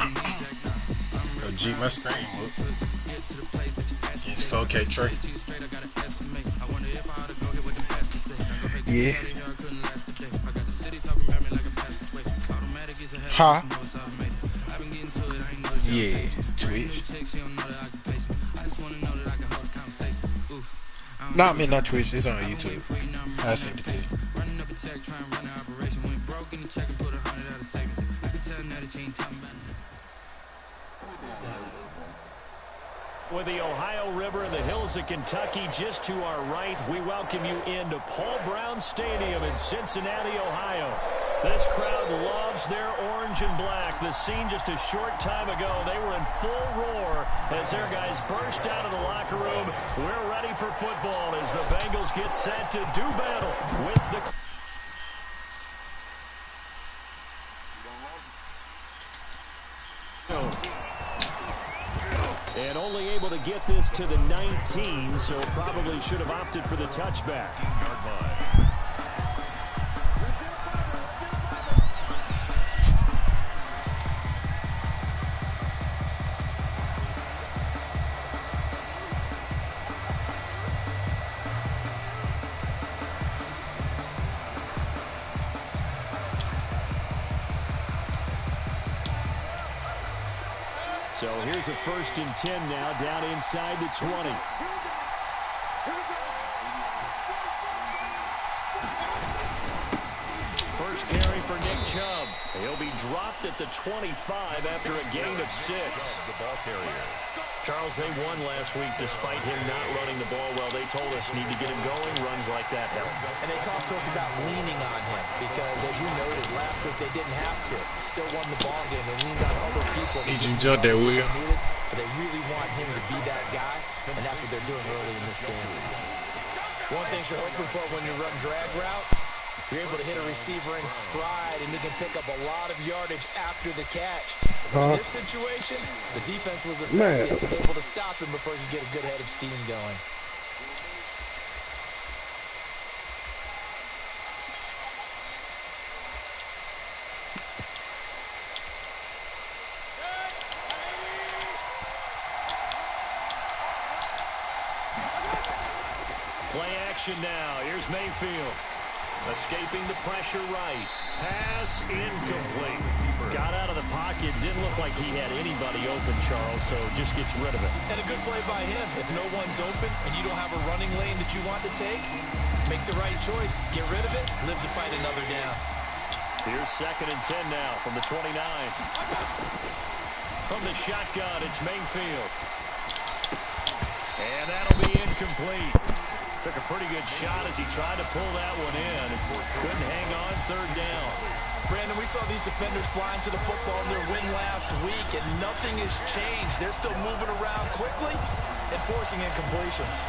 Oh, G, my screen whoop. Against 4K Trey. Yeah. Ha. Yeah. Twitch. No, I mean not Twitch. It's on YouTube. I sent it to you. With the Ohio River and the hills of Kentucky just to our right, we welcome you into Paul Brown Stadium in Cincinnati, Ohio. This crowd loves their orange and black. The scene just a short time ago, they were in full roar as their guys burst out of the locker room. We're ready for football as the Bengals get set to do battle with the... And only able to get this to the 19, so probably should have opted for the touchback. So here's a 1st and 10 now, down inside the 20. First carry for Nick Chubb. He'll be dropped at the 25 after a gain of 6. The ball carrier. Charles, they won last week despite him not running the ball well. They told us need to get him going. Runs like that help. And they talked to us about leaning on him because, as you noted, last week they didn't have to. Still won the ball game. They leaned on other people. He jumped that wheel. But they really want him to be that guy, and that's what they're doing early in this game. One thing you're hoping for when you run drag routes, you're able to hit a receiver in stride, and he can pick up a lot of yardage after the catch. In this situation, the defense was effective, able to stop him before he could get a good head of steam going. Play action now. Here's Mayfield. Escaping the pressure right. Pass incomplete. Got out of the pocket. Didn't look like he had anybody open, Charles, so just gets rid of it. And a good play by him. If no one's open and you don't have a running lane that you want to take, make the right choice. Get rid of it. Live to fight another down. Here's 2nd and 10 now from the 29. From the shotgun, it's Mayfield. And that'll be incomplete. Took a pretty good shot as he tried to pull that one in. Couldn't hang on 3rd down. Brandon, we saw these defenders flying to the football in their win last week, and nothing has changed. They're still moving around quickly and forcing incompletions.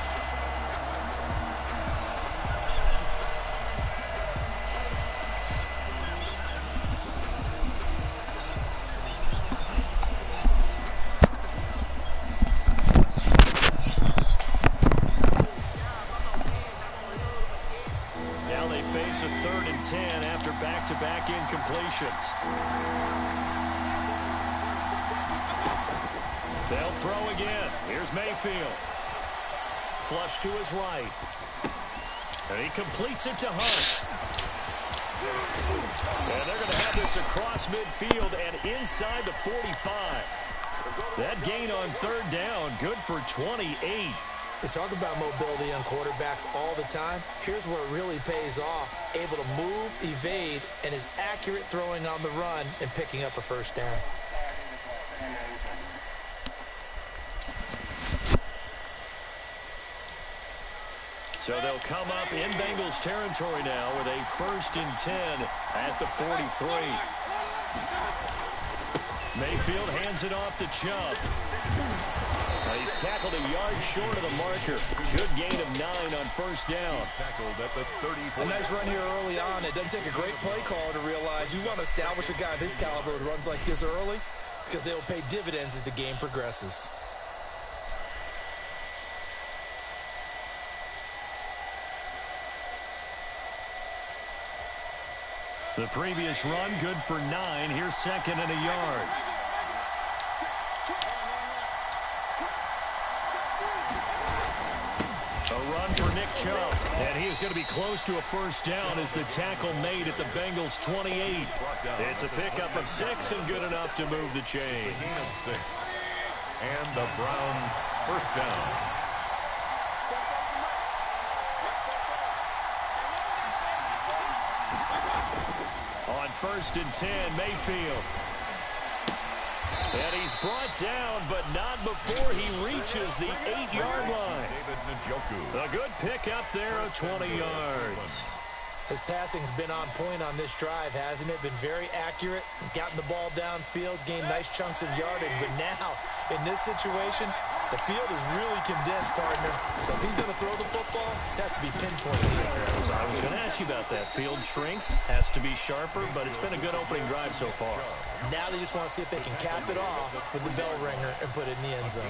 Face a 3rd and 10 after back-to-back incompletions. They'll throw again. Here's Mayfield. Flush to his right. And he completes it to Hunt. And they're going to have this across midfield and inside the 45. That gain on 3rd down, good for 28. We talk about mobility on quarterbacks all the time. Here's where it really pays off. Able to move, evade, and is accurate throwing on the run and picking up a 1st down. So they'll come up in Bengals territory now with a 1st and 10 at the 43. Mayfield hands it off to Chubb. He's tackled a yard short of the marker. Good gain of 9 on 1st down. A nice run here early on. It doesn't take a great play caller to realize you want to establish a guy of his caliber who runs like this early because they will pay dividends as the game progresses. The previous run good for 9. Here's 2nd and a yard. A run for Nick Chubb. And he is going to be close to a first down as the tackle made at the Bengals 28. It's a pickup of 6 and good enough to move the chain. A gain of 6. And the Browns first down. On 1st and 10, Mayfield. And he's brought down, but not before he reaches the 8-yard line. A good pickup there of 20 yards. His passing's been on point on this drive, hasn't it? Been very accurate, gotten the ball downfield, gained nice chunks of yardage. But now, in this situation, the field is really condensed, partner. So if he's going to throw the football, that could be pinpointed. So I was going to ask you about that. Field shrinks, has to be sharper, but it's been a good opening drive so far. Now they just want to see if they can cap it off with the bell ringer and put it in the end zone.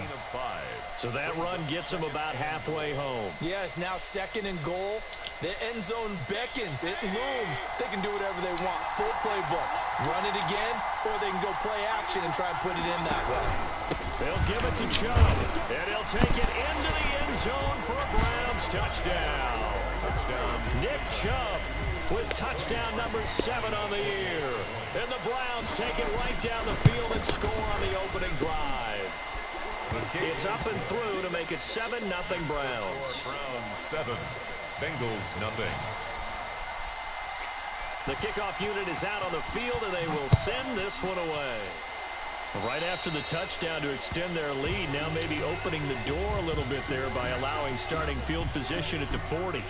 So that run gets him about halfway home. Yeah, it's now 2nd and goal. The end zone beckons. It looms. They can do whatever they want. Full playbook. Run it again, or they can go play action and try and put it in that way. They'll give it to Chubb, and he'll take it into the end zone for a Browns touchdown. Nick Chubb with touchdown number 7 on the year. And the Browns take it right down the field and score on the opening drive. It's up and through to make it 7-0 Browns. Browns 7, Bengals 0. The kickoff unit is out on the field, and they will send this one away. Right after the touchdown to extend their lead, now maybe opening the door a little bit there by allowing starting field position at the 40.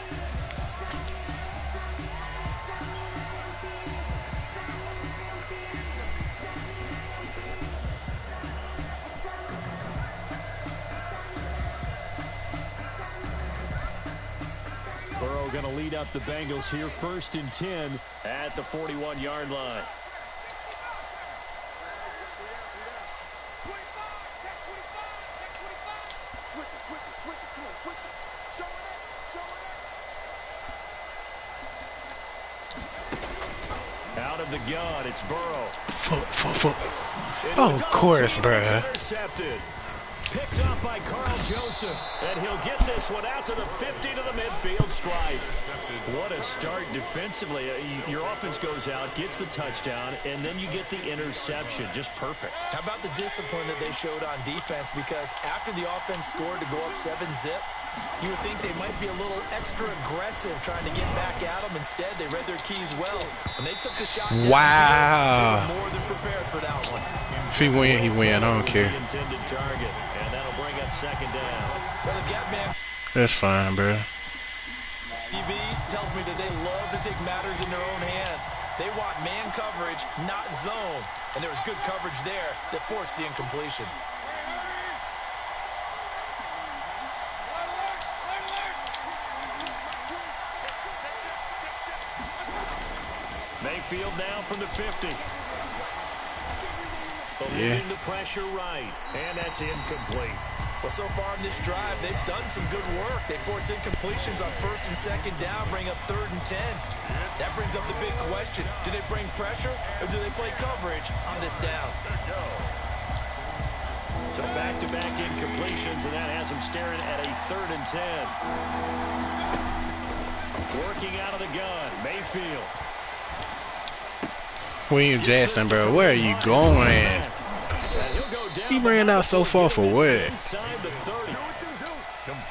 Burrow going to lead up the Bengals here, 1st and 10 at the 41-yard line. Out of the gun, it's Burrow. Oh, of course, bruh. Intercepted. Picked up by Carl Joseph. And he'll get this one out to the 50 to the midfield stripe. What a start defensively. Your offense goes out, gets the touchdown, and then you get the interception. Just perfect. How about the discipline that they showed on defense? Because after the offense scored to go up 7-zip, you would think they might be a little extra aggressive trying to get back at them. Instead, they read their keys well. When they took the shot, wow, they were more than prepared for that one. If he win, he win. I don't care. Intended target, and that'll bring up 2nd down. Well, the gap man, That's fine, bro. DBs tells me that they love to take matters in their own hands. They want man coverage, not zone. And there was good coverage there that forced the incompletion. Mayfield now from the 50. Believing the pressure right, and that's incomplete. Well, so far in this drive, they've done some good work. They force incompletions on 1st and 2nd down, bring up 3rd and 10. That brings up the big question. Do they bring pressure, or do they play coverage on this down? So back-to-back incompletions, and that has them staring at a 3rd and 10. Working out of the gun, Mayfield. William Jackson, bro, where are you going? He ran out so far for what?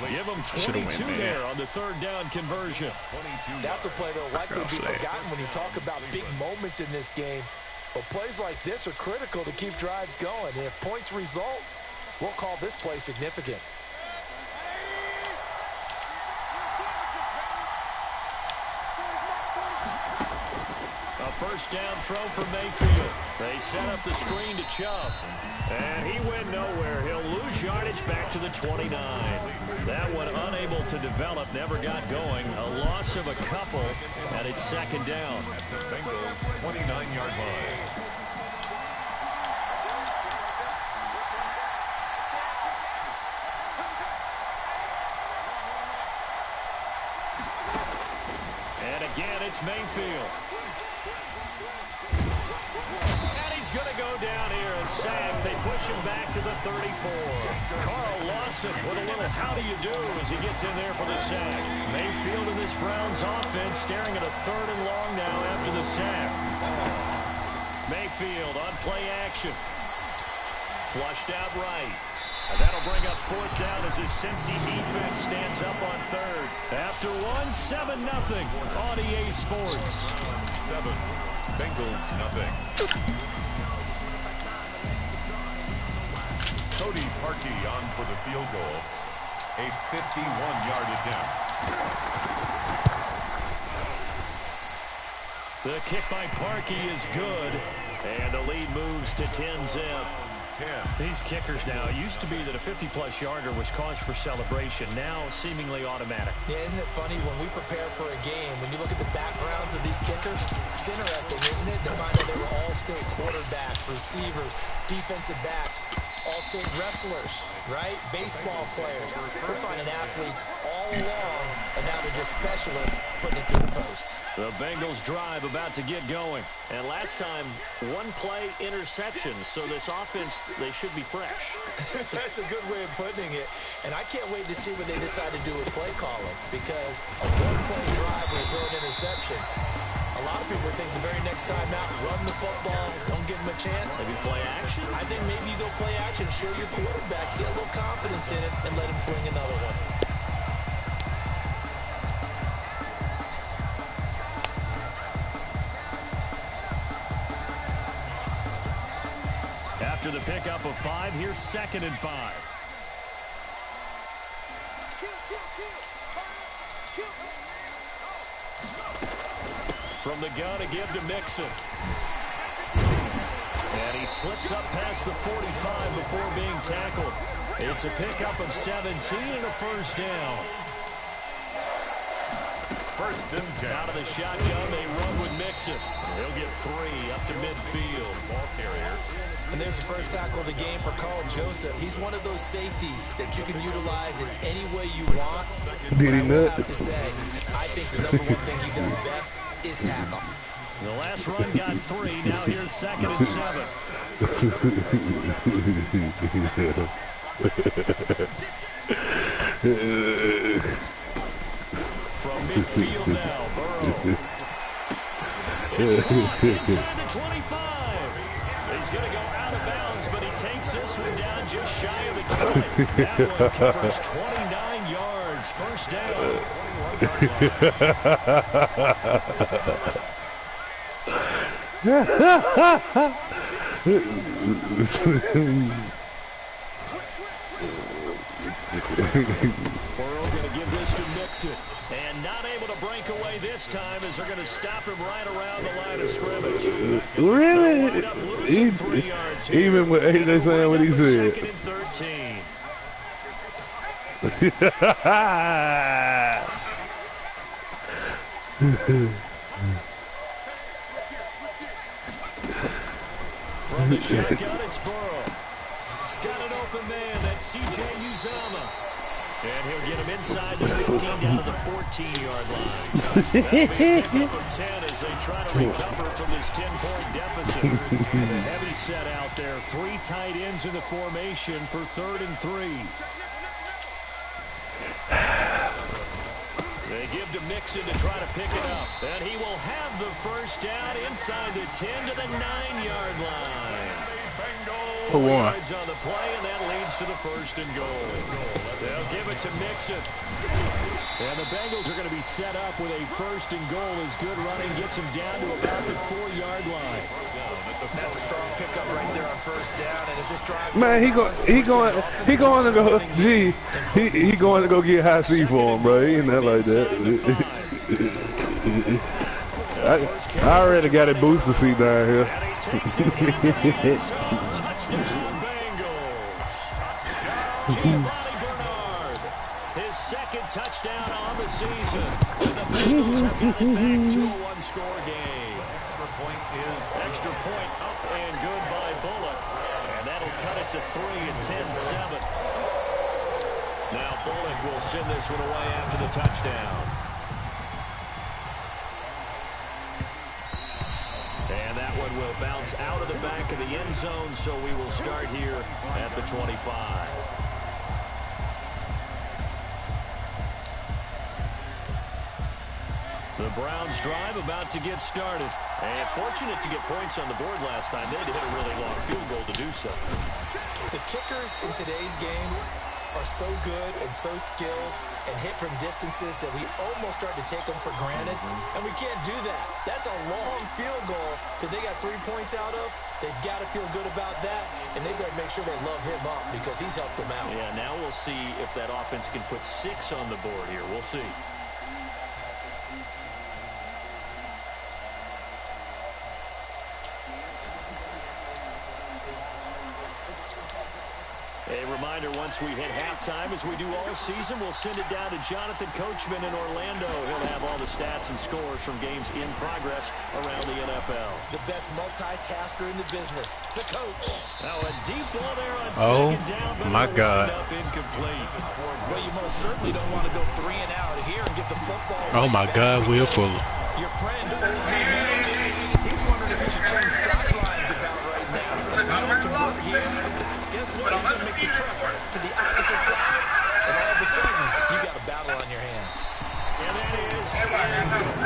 Give him 22 there on the 3rd down conversion. That's a play that will likely be forgotten when you talk about big moments in this game. But plays like this are critical to keep drives going. And if points result, we'll call this play significant. A 1st down throw for Mayfield. They set up the screen to Chubb. And he went nowhere. He'll lose yardage back to the 29. That one unable to develop, never got going. A loss of a couple, and it's 2nd down. At the Bengals' 29-yard line. And again, it's Mayfield. And he's going to go down here, a sack They push him back to the 34. Carl Lawson with a little how do you do as he gets in there for the sack. Mayfield in this Browns offense staring at a 3rd and long now after the sack. Mayfield on play action. Flushed out right. And that'll bring up 4th down as his Cincy defense stands up on 3rd. After 7-0 on EA Sports. 7, Bengals nothing. Cody Parkey on for the field goal. A 51-yard attempt. The kick by Parkey is good. And the lead moves to 10-zip. These kickers now, it used to be that a 50-plus yarder was cause for celebration. Now, seemingly automatic. Yeah, isn't it funny when we prepare for a game, when you look at the backgrounds of these kickers, it's interesting, isn't it, to find out they were all-state quarterbacks, receivers, defensive backs, all-state wrestlers, right? Baseball players. We're finding athletes all along, and now they're just specialists putting it through the posts. The Bengals drive about to get going. And last time, 1 play interception, so this offense, they should be fresh. That's a good way of putting it. And I can't wait to see what they decide to do with play calling, because a 1-play drive will throw an interception. A lot of people think the very next time out, run the football, don't give them a chance. Maybe play action? I think maybe they'll play action, show your quarterback, get a little confidence in it, and let him fling another one. After the pickup of 5, here's 2nd and 5. From the gun to give to Mixon. And he slips up past the 45 before being tackled. It's a pickup of 17 and a 1st down. 1st and 10. Out of the shotgun, they run with Mixon. He'll get 3 up to midfield. Ball carrier. And there's the first tackle of the game for Carl Joseph. He's one of those safeties that you can utilize in any way you want. Did he I will not? have to say, I think the number 1 thing he does best is tackle. The last run got 3. Now here's 2nd and 7. From midfield now, Burrow. It's caught inside the 25. He's going to go out of bounds, but he takes this one down just shy of the 20. That one covers 29 yards. 1st down. Burrow going to give this to Mixon. And not able to break away this time as they're going to stop him right around the line of scrimmage. Really? Even with AJ saying what he said. 2nd and 13. From the shotgun, it's Burrow. Got an open man. That's C.J. Uzomah. And he'll get him inside the 15 down to the 14-yard line. That'll be a pickup of 10 as they try to recover from this 10-point deficit. And a heavy set out there. 3 tight ends in the formation for 3rd and 3. They give to Mixon to try to pick it up. And he will have the 1st down inside the 10 to the 9-yard line. 4 yards on the play, and that leads to the 1st and goal. They'll give it to Mixon. And the Bengals are going to be set up with a 1st and goal as good running gets him down to about the 4-yard line. That's a strong pickup right there on 1st down. And as this drive Man, he going to go. Gee, he going to go get high C for him, bro. He ain't that like that. I already got a booster seat down here. Touchdown, Bengals. Giovanni Bernard, his 2nd touchdown on the season. And the Bengals have got it back to a 1-score game. Extra point up and good by Bullock. And that'll cut it to 3 at 10-7. Now Bullock will send this one away after the touchdown. And that one will bounce out of the back of the end zone, so we will start here at the 25. The Browns drive about to get started. And fortunate to get points on the board last time. They had to hit a really long field goal to do so. The kickers in today's game are so good and so skilled and hit from distances that we almost start to take them for granted. And we can't do that. That's a long field goal that they got 3 points out of. They've got to feel good about that, and they better make sure they love him up because he's helped them out. Yeah, now we'll see if that offense can put 6 on the board here. We'll see. A reminder, once we hit halftime, as we do all season, we'll send it down to Jonathan Coachman in Orlando. He'll have all the stats and scores from games in progress around the NFL. The best multitasker in the business, the coach. Now a deep ball there on second down, but my God. Incomplete. Well, you most certainly don't want to go 3 and out here and get the football. Oh, my God, Will Fuller. Your friend, he's wondering if he should change sidelines about right now. If you don't convert here, guess what? He's going to make the trip to the opposite side, and all of a sudden, you got a battle on your hands. And that is incomplete.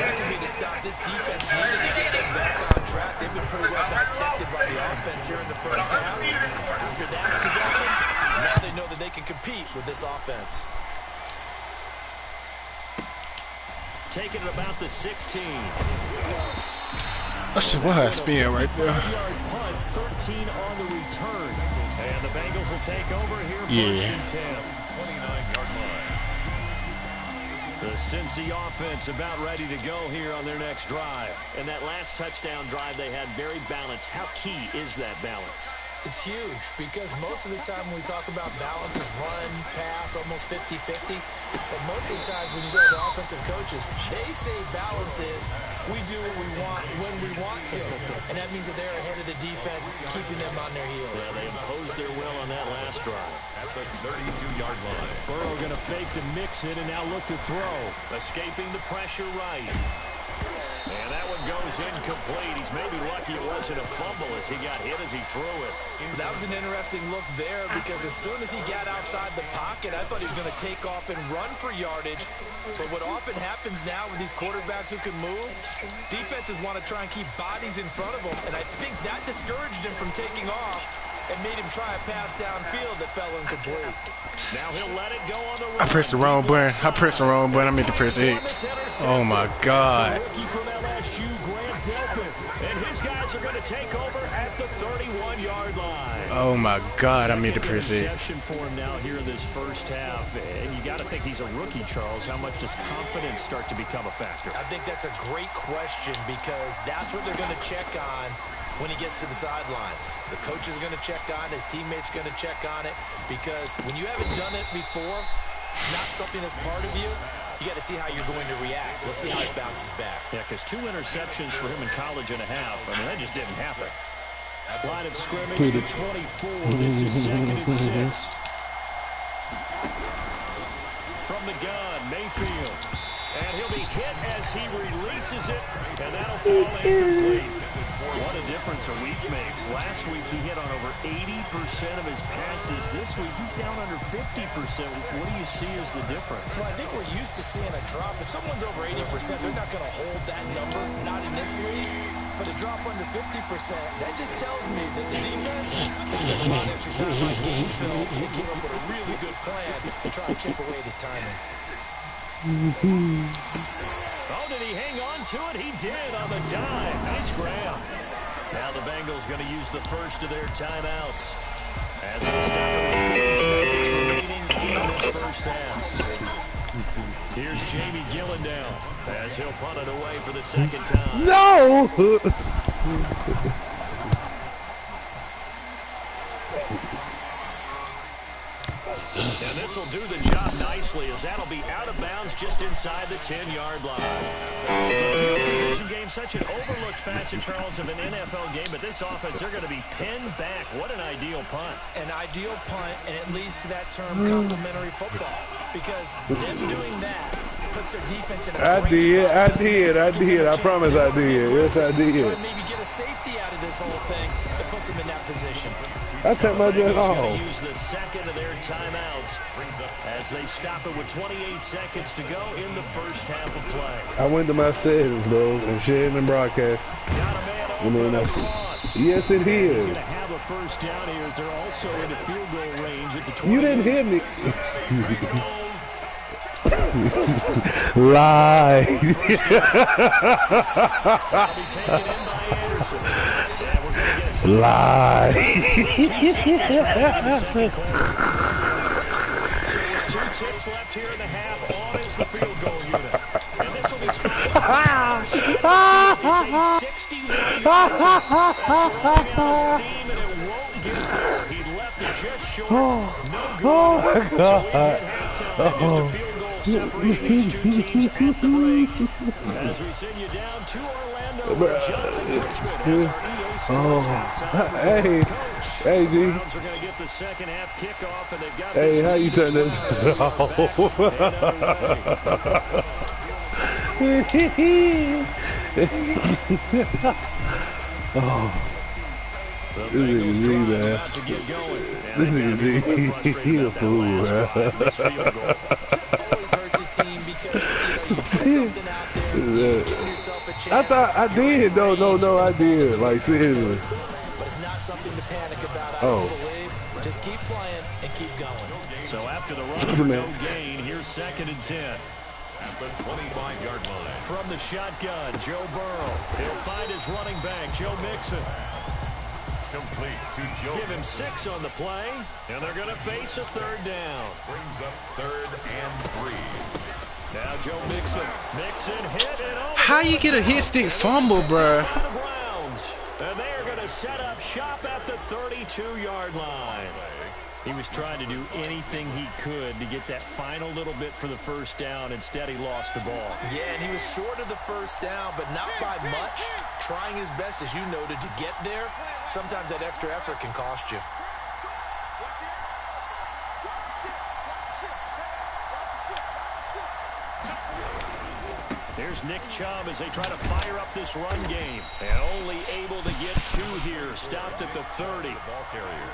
That could be the stop this defense needed to get them back on track. They've been pretty well dissected by the offense here in the first half. After that possession, now they know that they can compete with this offense. Taking it about the 16. That's what I spin right there. 5-yard punt, 13 on the return. And the Bengals will take over here first and 10. 29-yard line. The Cincy offense about ready to go here on their next drive. And that last touchdown drive they had very balanced. How key is that balance? It's huge because most of the time when we talk about balance is run, pass, almost 50-50. But most of the times when you talk to offensive coaches, they say balance is we do what we want when we want to. And that means that they're ahead of the defense, keeping them on their heels. Well, they imposed their will on that last drive. At the 32-yard line. Burrow going to fake to mix it and now look to throw. Escaping the pressure right. And that one goes incomplete. He's maybe lucky it wasn't a fumble as he got hit as he threw it. That was an interesting look there because as soon as he got outside the pocket, I thought he was going to take off and run for yardage. But what often happens now with these quarterbacks who can move, defenses want to try and keep bodies in front of them. And I think that discouraged him from taking off and made him try a pass downfield that fell incomplete. Now he'll let it go on the run. I pressed the wrong button. I meant to press X. Oh, my God. And his guys are going to take over at the 31-yard line. Oh, my God. I meant to press X. Interception for him now here in this first half. And you got to think he's a rookie, Charles. How much does confidence start to become a factor? I think that's a great question because that's what they're going to check on when he gets to the sidelines. The coach is going to check on it. His teammates are going to check on it because when you haven't done it before, it's not something that's part of you. You got to see how you're going to react. Let's see how he bounces back. Yeah, because 2 interceptions for him in college and a half. I mean, that just didn't happen. Line of scrimmage, the 24. This is 2nd and 6. From the gun, Mayfield. And he'll be hit as he releases it, and that'll fall incomplete. What a difference a week makes. Last week he hit on over 80% of his passes. This week he's down under 50%. What do you see as the difference? Well, I think we're used to seeing a drop. If someone's over 80%, they're not going to hold that number, not in this league. But a drop under 50%, that just tells me that the defense has spent a lot of extra time on game films and came up with a really good plan to try and chip away at his timing. Oh, did he hang on to it? He did on the dime. Nice grab. Now the Bengals going to use the first of their timeouts. As it's down to 40 seconds remaining in this first half. Here's Jamie Gillendown as he'll punt it away for the second time. No! And this will do the job nicely as that'll be out of bounds just inside the 10-yard line. The field position game, such an overlooked facet, Charles, of an NFL game, but this offense, they're going to be pinned back. What an ideal punt. An ideal punt, and it leads to that term complementary football because them doing that puts their defense in a great spot. I did. I promise I did. Yes, I did. Maybe get a safety out of this whole thing that puts him in that position. I take my jet Bengals gonna off. use the second of their timeouts as they stop it with 28 seconds to go in the first half of play. I went to my settings, though, and shared and broadcast. Got a man And then open I- across. Yes, it He's is. going to have a first down here as they're also in the field goal range at the 20. You didn't hear me. Lie. That'll be taken in by Anderson. Yeah, we're going to get to Lie. 2 seconds left in the second quarter. So with 2 ticks left here in the half, on is the field goal unit. And this will be spotted. It's a 61-yard attempt. That's running out of steam, and it won't get there. He left it just short. No good. Oh, my So we've God. hit halftime. Just a field goal separating these two teams at the break. As we send you down to Orlando, where Jonathan Coachman has our EA Sports halftime. Hey, Coach, hey, G. Browns are going to get the second half kickoff, and they've got Hey, this how you lead turn as this well as we are back. The This Bengals is G, drive man. about to get going. And This they've is got to be a little G. frustrated He a about that fool, last man. drive, missed field goal. Always hurts a team because you put something out there, you give yourself a chance. I thought I did. No, I did. Like, seriously. But it's not something to panic about, I Oh. don't believe. Just keep playing and keep going. So after the run for no gain, here's 2nd and 10. At the 25-yard line. From the shotgun, Joe Burrow. He'll find his running back, Joe Mixon. Complete to Joe. Give him 6 on the play, and they're going to face a 3rd down. Brings up 3rd and 3. Now Joe Mixon. Mixon hit and over. How you get a hit stick fumble, bruh? By the Browns. And they are going to set up shop at the 32-yard line. He was trying to do anything he could to get that final little bit for the first down. Instead, he lost the ball. Yeah, and he was short of the first down, but not by much. Trying his best, as you noted, to get there. Sometimes that extra effort can cost you. Here's Nick Chubb as they try to fire up this run game. And only able to get 2 here. Stopped at the 30. Ball carrier.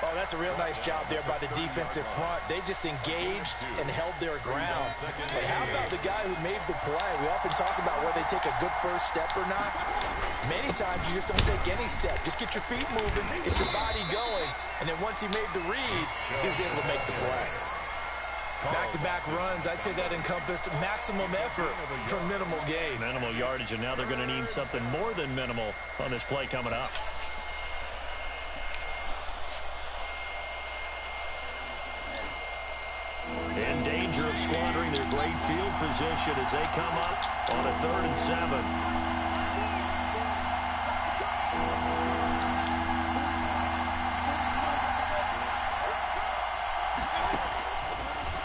Oh, that's a real nice job there by the defensive front. They just engaged and held their ground. But how about the guy who made the play? We often talk about whether they take a good first step or not. Many times you just don't take any step. Just get your feet moving, get your body going. And then once he made the read, he was able to make the play. Back-to-back runs, I'd say that encompassed maximum effort for minimal gain. Minimal yardage, and now they're going to need something more than minimal on this play coming up. In danger of squandering their great field position as they come up on a 3rd and 7.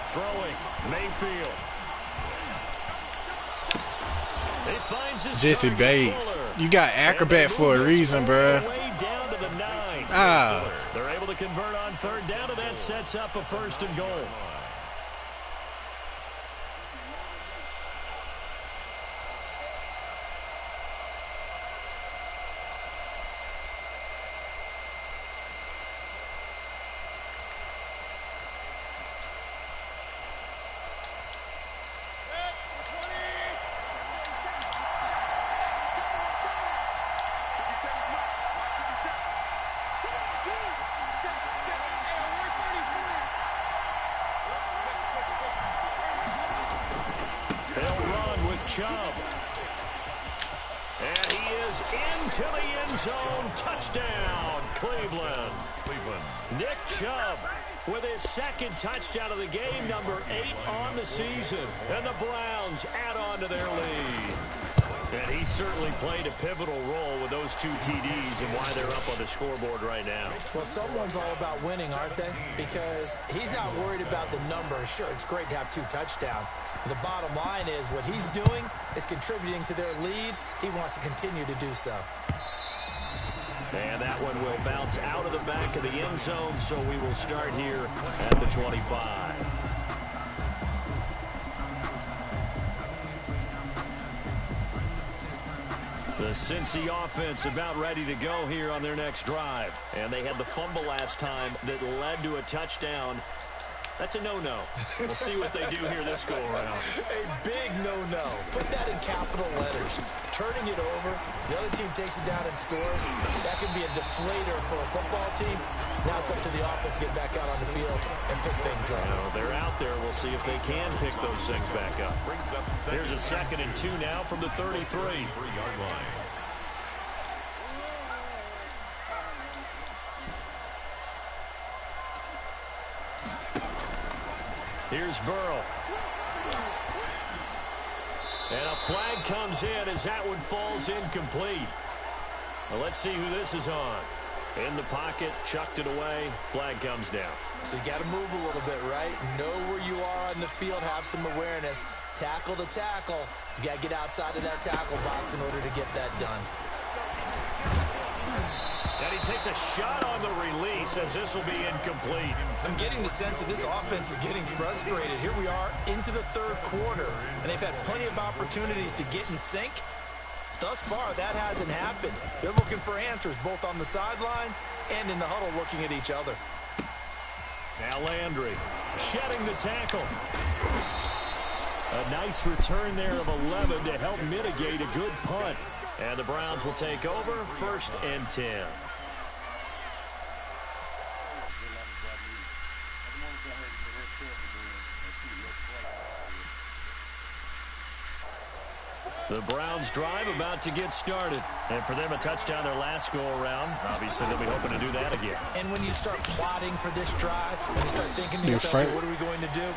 Throwing, Mayfield. He finds his Jesse target, Bates. Fuller. You got acrobat for a reason, bruh. Way down to the 9. Ah. They're able to convert on 3rd down, and that sets up a 1st and goal. Chubb. And he is into the end zone. Touchdown, Cleveland. Nick Chubb with his 2nd touchdown of the game, number 8 on the season. And the Browns add on to their lead. And he certainly played a pivotal role with those 2 TDs and why they're up on the scoreboard right now. Well, someone's all about winning, aren't they? Because he's not worried about the number. Sure, it's great to have 2 touchdowns. But the bottom line is what he's doing is contributing to their lead. He wants to continue to do so. And that one will bounce out of the back of the end zone, so we will start here at the 25. The The Cincy offense about ready to go here on their next drive. And they had the fumble last time that led to a touchdown. That's a no-no. We'll see what they do here this go-around. A big no-no. Put that in capital letters. Turning it over, the other team takes it down and scores. That can be a deflator for a football team. Now it's up to the offense to get back out on the field and pick things up. They're out there. We'll see if they can pick those things back up. Here's a 2nd and 2 now from the 33. 3-yard line. Here's Burrow. And a flag comes in as that one falls incomplete. Well, let's see who this is on. In the pocket, chucked it away, flag comes down. So you got to move a little bit, right? Know where you are on the field, have some awareness. Tackle to tackle. You got to get outside of that tackle box in order to get that done. And he takes a shot on the release as this will be incomplete. I'm getting the sense that this offense is getting frustrated. Here we are into the 3rd quarter, and they've had plenty of opportunities to get in sync. Thus far, that hasn't happened. They're looking for answers both on the sidelines and in the huddle looking at each other. Now Landry shedding the tackle. A nice return there of 11 to help mitigate a good punt. And the Browns will take over 1st and 10. The Browns drive about to get started. And for them, a touchdown their last go-around. Obviously, they'll be hoping to do that again. And when you start plotting for this drive, when you start thinking to yourself, what are we going to do?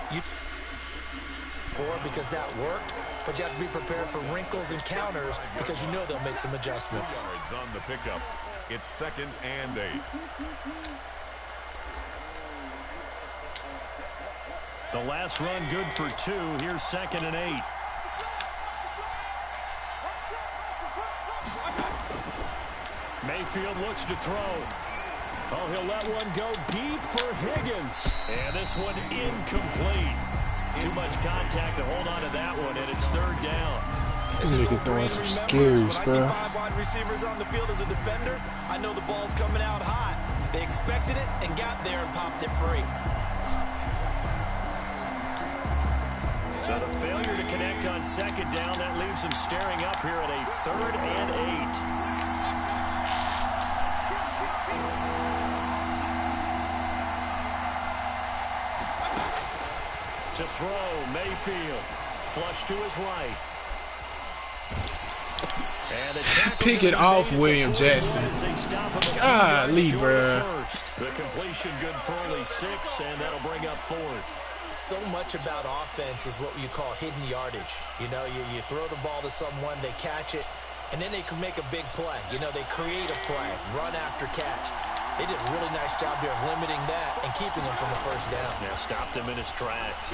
Because that worked, but you have to be prepared for wrinkles and counters because you know they'll make some adjustments. Yards on the pickup. It's 2nd and 8. The last run good for 2. Here's 2nd and 8. Mayfield looks to throw. Oh, he'll let one go deep for Higgins. And this one incomplete. Too much contact to hold on to that one, and it's 3rd down. This nigga throwing some scares, bro. When I see 5 wide receivers on the field as a defender, I know the ball's coming out hot. They expected it and got there and popped it free. So the failure to connect on 2nd down, that leaves them staring up here at a 3rd and 8. To throw, Mayfield. Flush to his right. And pick it off, William Jackson. Golly, bro. The completion good for only 6, and that'll bring up 4th. So much about offense is what you call hidden yardage. You know, you throw the ball to someone, they catch it, and then they can make a big play. You know, they create a play, run after catch. They did a really nice job there of limiting that and keeping him from the 1st down. Yeah, stopped him in his tracks.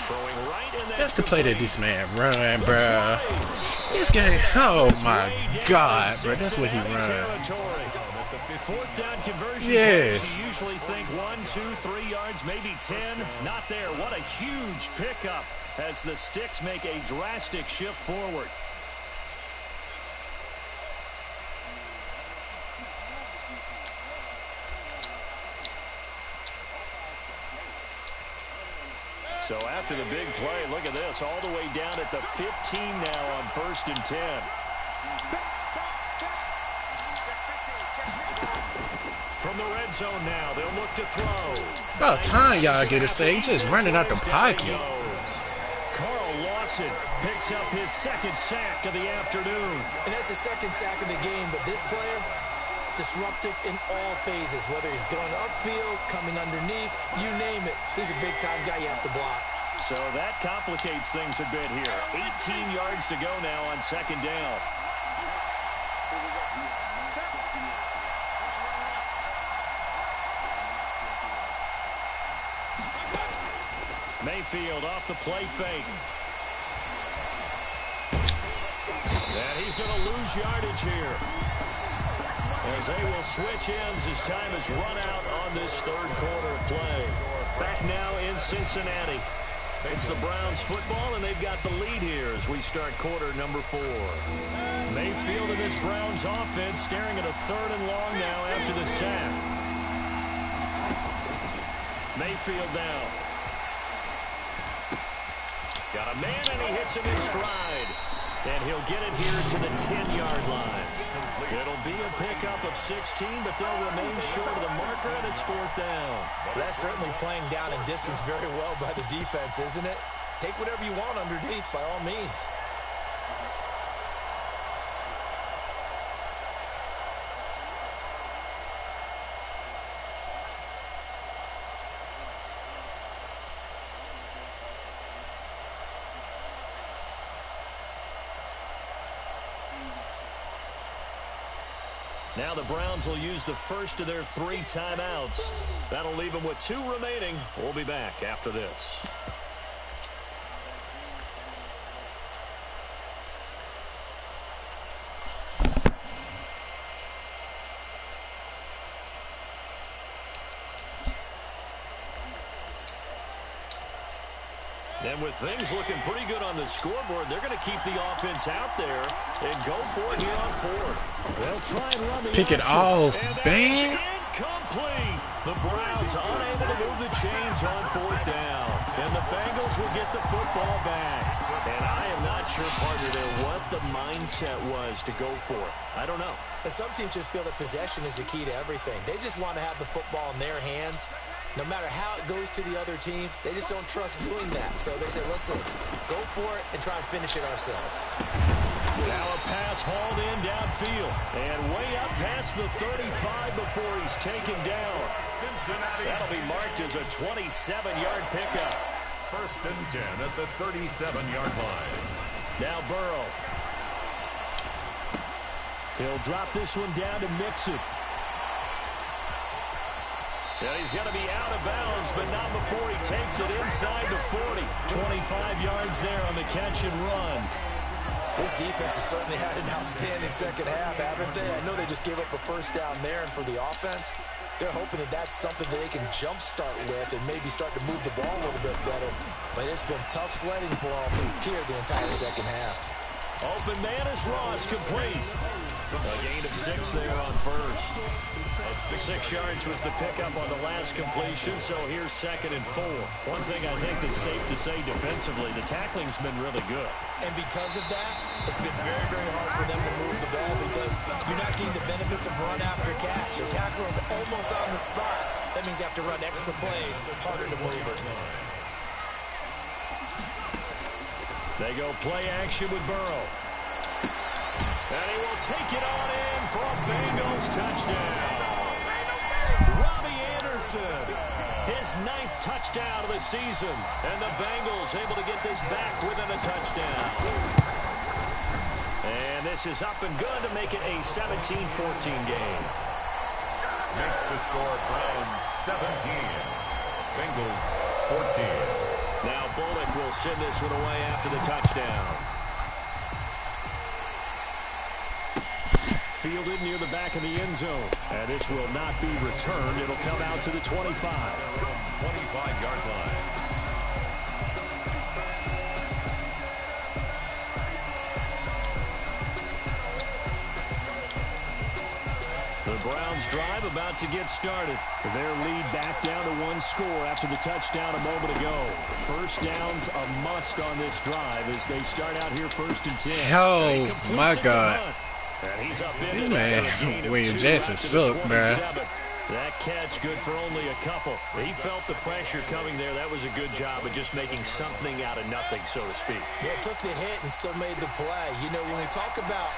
Throwing right in that. That's the play that this man run, bro. This game, oh my God, bro. That's what he run. 4th down conversion. Yes. You usually think 1, 2, 3 yards, maybe 10. Not there. What a huge pickup as the Sticks make a drastic shift forward. So after the big play, look at this, all the way down at the 15 now on 1st and 10. From the red zone now, they'll look to throw. About time y'all get a say, just running out the pocket. Carl Lawson picks up his 2nd sack of the afternoon. And that's the 2nd sack of the game, but this player, disruptive in all phases, whether he's going upfield, coming underneath, you name it. He's a big-time guy you have to block. So that complicates things a bit here. 18 yards to go now on 2nd down. Mayfield off the play fake. And he's going to lose yardage here, as they will switch ends as time is run out on this 3rd quarter of play. Back now in Cincinnati. It's the Browns football, and they've got the lead here as we start quarter number 4. Mayfield and this Browns offense staring at a 3rd and long now after the sack. Mayfield down. Got a man, and he hits him in stride. And he'll get it here to the 10-yard line. It'll be a pickup of 16, but they'll remain short of the marker, and it's 4th down. That's certainly playing down in distance very well by the defense, isn't it? Take whatever you want underneath, by all means. Now the Browns will use the first of their 3 timeouts. That'll leave them with 2 remaining. We'll be back after this. And with things looking pretty good on the scoreboard, they're going to keep the offense out there and go for it here on 4th. They'll try and run the Pick it off, bam. Incomplete. The Browns unable to move the chains on 4th down. And the Bengals will get the football back. And I am not sure, partner, there what the mindset was to go for it. I don't know. And some teams just feel that possession is the key to everything. They just want to have the football in their hands. No matter how it goes to the other team, they just don't trust doing that. So they say, listen, go for it and try and finish it ourselves. Now a pass hauled in downfield. And way up past the 35 before he's taken down. That'll be marked as a 27-yard pickup. 1st and 10 at the 37-yard line. Now Burrow. He'll drop this one down to Mixon. And he's going to be out of bounds, but not before he takes it inside the 40. 25 yards there on the catch and run. This defense has certainly had an outstanding second half, haven't they? I know they just gave up a 1st down there, and for the offense, they're hoping that that's something that they can jumpstart with and maybe start to move the ball a little bit better. But it's been tough sledding for them here the entire second half. Open man is Ross, complete. A gain of 6 there on 1st. 6 yards was the pickup on the last completion, so here's 2nd and 4. One thing I think that's safe to say defensively, the tackling's been really good. And because of that, it's been very, very hard for them to move the ball because you're not getting the benefits of run after catch. You're tackling them almost on the spot. That means you have to run extra plays, harder to move it. They go play action with Burrow. And he will take it on in for a Bengals touchdown. Robbie Anderson, his 9th touchdown of the season. And the Bengals able to get this back within a touchdown. And this is up and good to make it a 17-14 game. Makes the score Browns 17. Bengals 14. Now Bullock will send this one away after the touchdown. Fielded near the back of the end zone. And this will not be returned. It'll come out to the 25. 25-yard line. The Browns drive about to get started. Their lead back down to 1 score after the touchdown a moment ago. 1st down's a must on this drive as they start out here 1st and 10. Oh, my God. And he's up in This man, William Jackson sucked, bruh. That catch good for only a couple. He felt the pressure coming there. That was a good job of just making something out of nothing, so to speak. Yeah, took the hit and still made the play. You know, when we talk about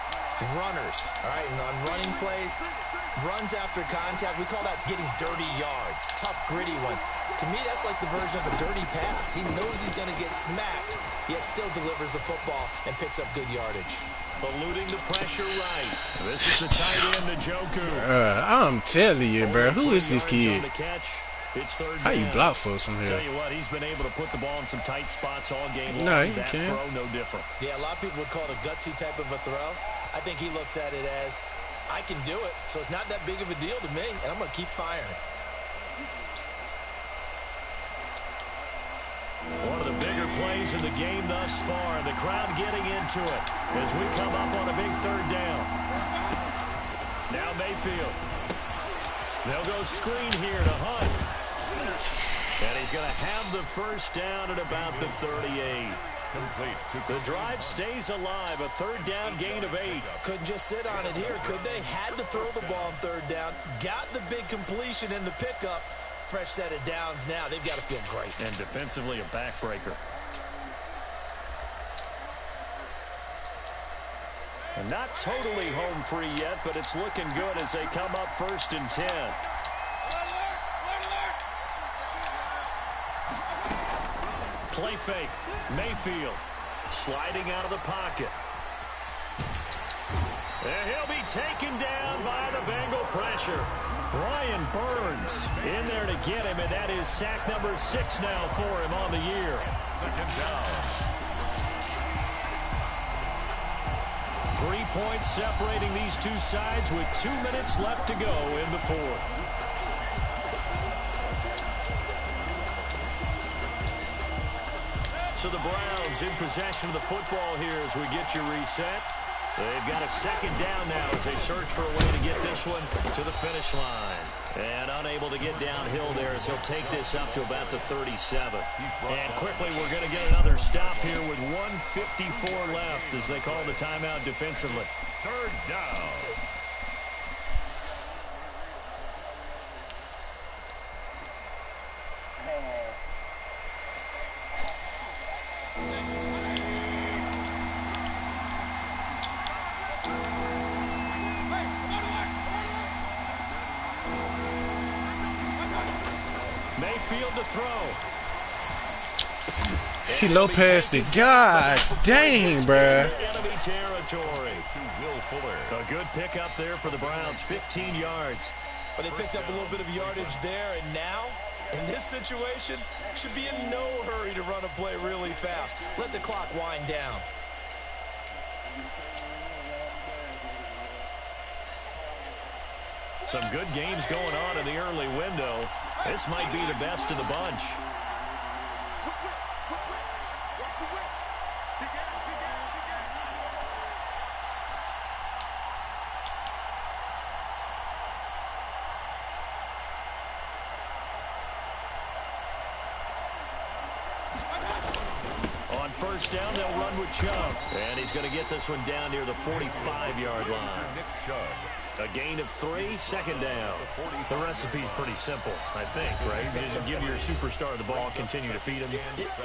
runners, all right, and on running plays, runs after contact, we call that getting dirty yards, tough, gritty ones. To me, that's like the version of a dirty pass. He knows he's going to get smacked, yet still delivers the football and picks up good yardage. Eluding the pressure right. This is the tight end, Njoku. I'm telling you, bro. Who is this kid? It's 3rd How you down. block folks from here? Tell you what, he's been able to put the ball in some tight spots all game long. No, he that can't. throw, no different. Yeah, a lot of people would call it a gutsy type of a throw. I think he looks at it as, I can do it, so it's not that big of a deal to me, and I'm going to keep firing. One of the bigger plays in the game thus far. The crowd getting into it as we come up on a big third down. Now Mayfield. They'll go screen here to Hunt. And he's going to have the first down at about the 38. The drive stays alive. A third down gain of 8. Couldn't just sit on it here, could they? Had to throw the ball on third down. Got the big completion in the pickup. Fresh set of downs now. They've got to feel great. And defensively a backbreaker. And not totally home free yet, but it's looking good as they come up 1st and 10. Play fake. Mayfield sliding out of the pocket. And he'll be taken down by the Bengal pressure. Brian Burns in there to get him, and that is sack number 6 now for him on the year. 2nd down. 3 points separating these two sides with 2 minutes left to go in the 4th. So the Browns in possession of the football here as we get you reset. They've got a 2nd down now as they search for a way to get this one to the finish line. And unable to get downhill there as he'll take this up to about the 37. And quickly we're going to get another stop here with 1:54 left as they call the timeout defensively. 3rd down. Mayfield to throw. He Lopez the God dang, bruh. Enemy territory. A good pickup there for the Browns, 15 yards. But they picked up a little bit of yardage there, and now, in this situation, should be in no hurry to run a play really fast. Let the clock wind down. Some good games going on in the early window. This might be the best of the bunch. On 1st down, they'll run with Chubb. And he's going to get this one down near the 45-yard line. A gain of 3, 2nd down. The recipe's pretty simple, I think, right? Just give your superstar the ball, continue to feed him.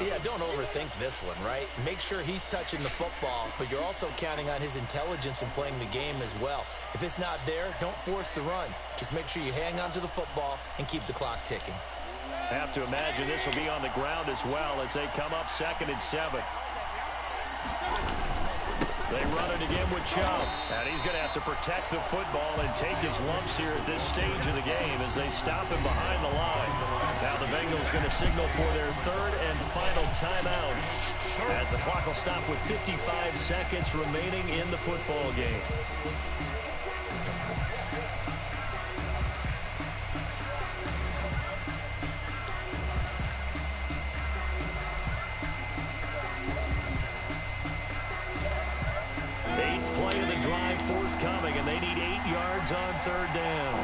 Yeah, don't overthink this one, right? Make sure he's touching the football, but you're also counting on his intelligence in playing the game as well. If it's not there, don't force the run. Just make sure you hang on to the football and keep the clock ticking. Have to imagine this will be on the ground as well as they come up 2nd and 7. They run it again with Chubb. And he's going to have to protect the football and take his lumps here at this stage of the game as they stop him behind the line. Now the Bengals going to signal for their 3rd and final timeout as the clock will stop with 55 seconds remaining in the football game. Play of the drive forthcoming, and they need 8 yards on 3rd down.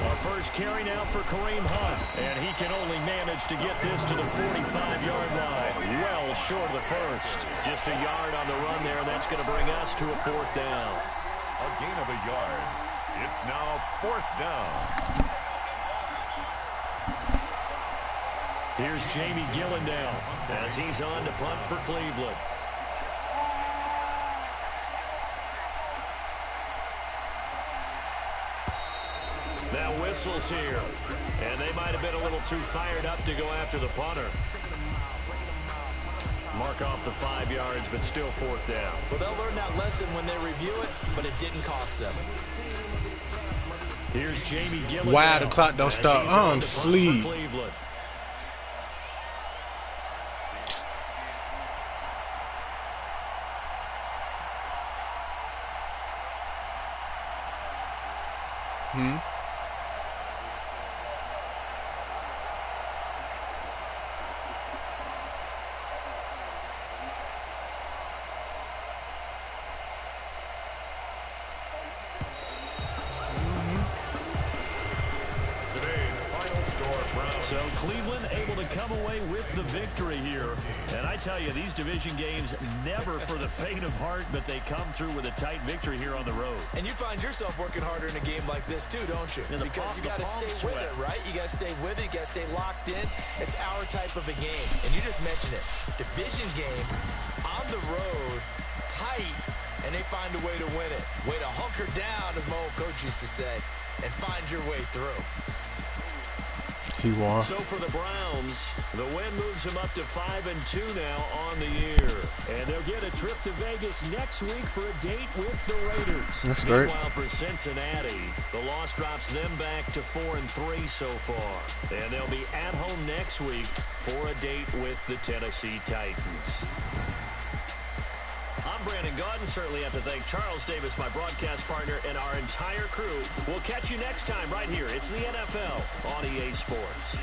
Our first carry now for Kareem Hunt, and he can only manage to get this to the 45-yard line. Well short of the first. Just a yard on the run there, and that's going to bring us to a 4th down. A gain of a yard. It's now 4th down. Here's Jamie Gillandale as he's on to punt for Cleveland. Now whistles here, and they might have been a little too fired up to go after the punter. Mark off the 5 yards, but still 4th down. Well, they'll learn that lesson when they review it, but it didn't cost them. Here's Jamie Gillandale. Wow, the clock don't stop. I'm asleep. So Cleveland able to come away with the victory here. And I tell you, these division games never for the faint of heart, but they come through with a tight victory here on the road. And you find yourself working harder in a game like this too, don't you? Because you got to stay with it, right? You got to stay with it. You got to stay locked in. It's our type of a game. And you just mentioned it. Division game on the road, tight, and they find a way to win it. Way to hunker down, as my old coach used to say, and find your way through. He won. So for the Browns, the win moves them up to 5-2 now on the year. And they'll get a trip to Vegas next week for a date with the Raiders. That's great. Meanwhile, for Cincinnati, the loss drops them back to 4-3 so far. And they'll be at home next week for a date with the Tennessee Titans. I'm Brandon Gaudin. Certainly have to thank Charles Davis, my broadcast partner, and our entire crew. We'll catch you next time right here. It's the NFL on EA Sports.